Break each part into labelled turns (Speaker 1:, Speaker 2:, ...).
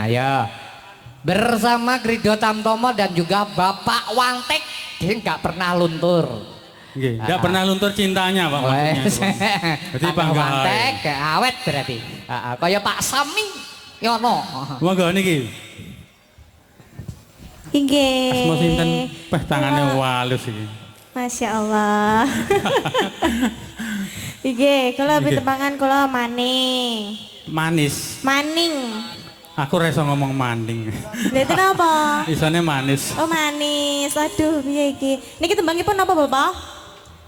Speaker 1: Ya. Bersama Grido Tamtomo dan juga Bapak Wantek, dia nggak pernah luntur.
Speaker 2: Nggak pernah luntur cintanya Pak.
Speaker 1: Jadi Pak Wantek awet berarti. Kayak Pak Sami Yono.
Speaker 2: Monggo niki.
Speaker 3: Inggih.
Speaker 2: Asma sinten peh tangane walus iki.
Speaker 3: Masya Allah. Inggih, kula pitepangan kula maning.
Speaker 2: Manis.
Speaker 3: Maning.
Speaker 2: Aku reso ngomong maning.
Speaker 3: Lha kenapa?
Speaker 2: Isane manis.
Speaker 3: Oh manis. Aduh piye iki? Niki tembangipun napa, Bapak?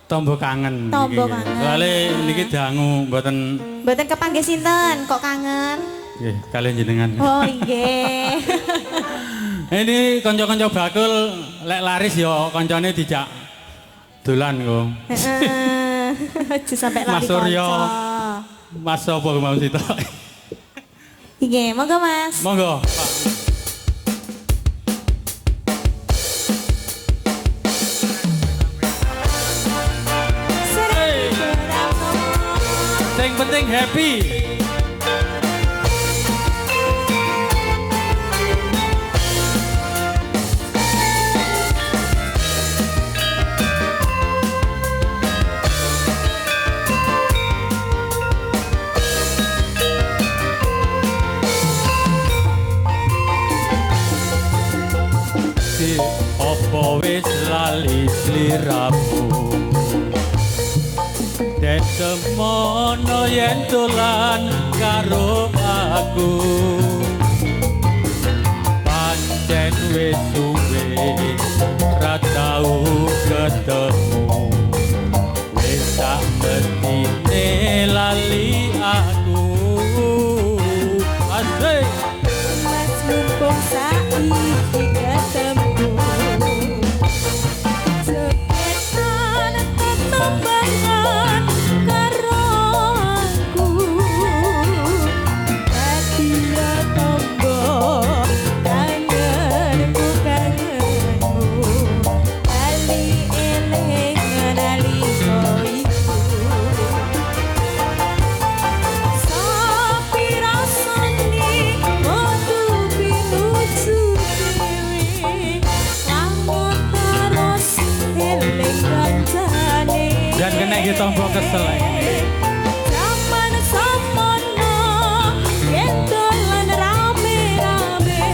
Speaker 2: Tombo kangen.
Speaker 3: Tombo kangen.
Speaker 2: Soale niki dangu mboten
Speaker 3: kepanggih sinten kok kangen?
Speaker 2: nggih kalian jenengan.
Speaker 3: Oh nggih.
Speaker 2: Ini kanca-kanca bakul lek laris ya kancane dijak dolan kok.
Speaker 3: Heeh. Aja sampai lari
Speaker 2: Mas Suryo.
Speaker 3: kanca.
Speaker 2: Mas sapa mau sitok?
Speaker 3: Nggih, monggo Mas.
Speaker 2: Monggo, Pak. Yang penting happy. Opo wis lali sliramu dek semono yen dolan karo aku pancen wis suwe ra tau ketemu wis sak mestine lali aku asik
Speaker 3: Mas mumpung saiki ketemu. Cepetan tetembangan karo aku. Dadi ra tombo kangenku kangenmu. Ali eling nalika iku. Sapi rasane nutupi lucu dewe lamun terus eling kancane
Speaker 2: dan kena iki tombo kesel
Speaker 3: zaman samono yen dolan rame-rame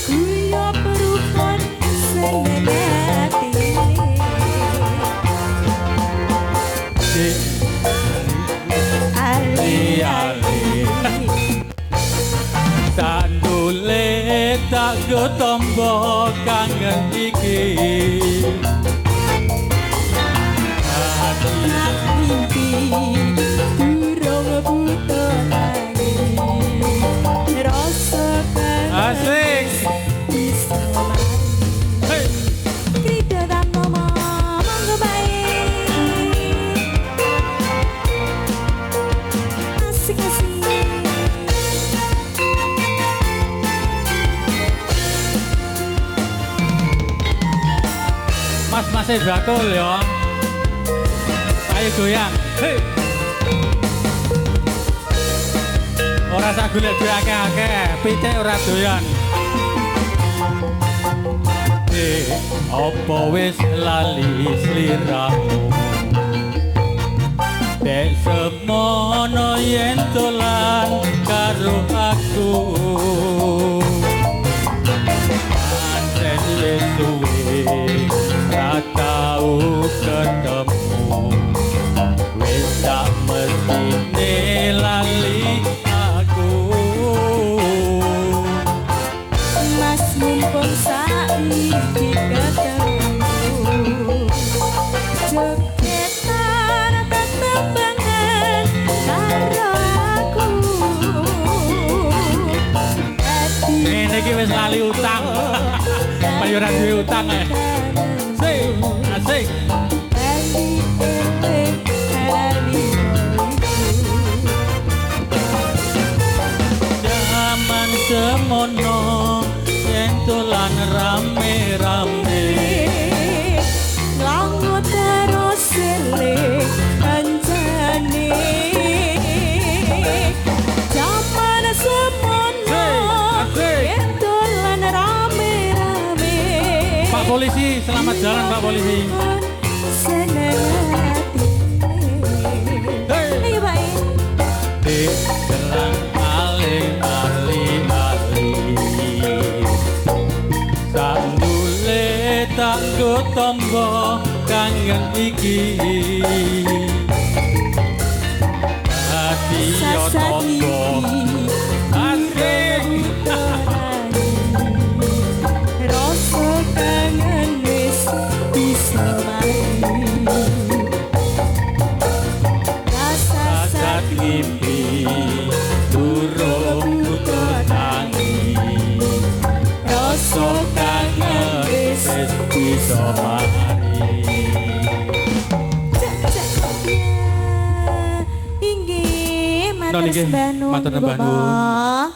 Speaker 3: kuyo perukon sing
Speaker 2: ali tak dule tak go tombo kangen iki
Speaker 3: mimpi durung buta lagi rasa
Speaker 2: asik
Speaker 3: bisa mari
Speaker 2: hey.
Speaker 3: Grido Tamtomo monggo bae asik-asik
Speaker 2: Mas bakul ya ayo goyang hey. Ora sak golek duwe akeh-akeh pitik ora doyan opo wis lali sliramu dek semono yen dolan karo aku pancen wis suwe ra tau ketemu wis tak mestine lali aku
Speaker 3: Mas mumpung saiki ketemu jogetan tetembangan karo aku
Speaker 2: ini iki wis lali utang bayuran duwe utang asik zaman semono yen dolan rame-rame
Speaker 3: Lango terus eling kancane zaman semono
Speaker 2: Polisi, selamat jalan Pak Polisi.
Speaker 3: Seneng hati. Ayo Pak.
Speaker 2: Di jalan aling-aling Sandule tanggo tombo kangen iki Hati yo tombo asik
Speaker 3: Rasa kangen wis bisa mari. Rasa
Speaker 2: Saat mimpi durung butuh tangi Rasa kangen wis bisa mari
Speaker 3: Inggih,
Speaker 2: Nun, inggih, matur nembah nuwun.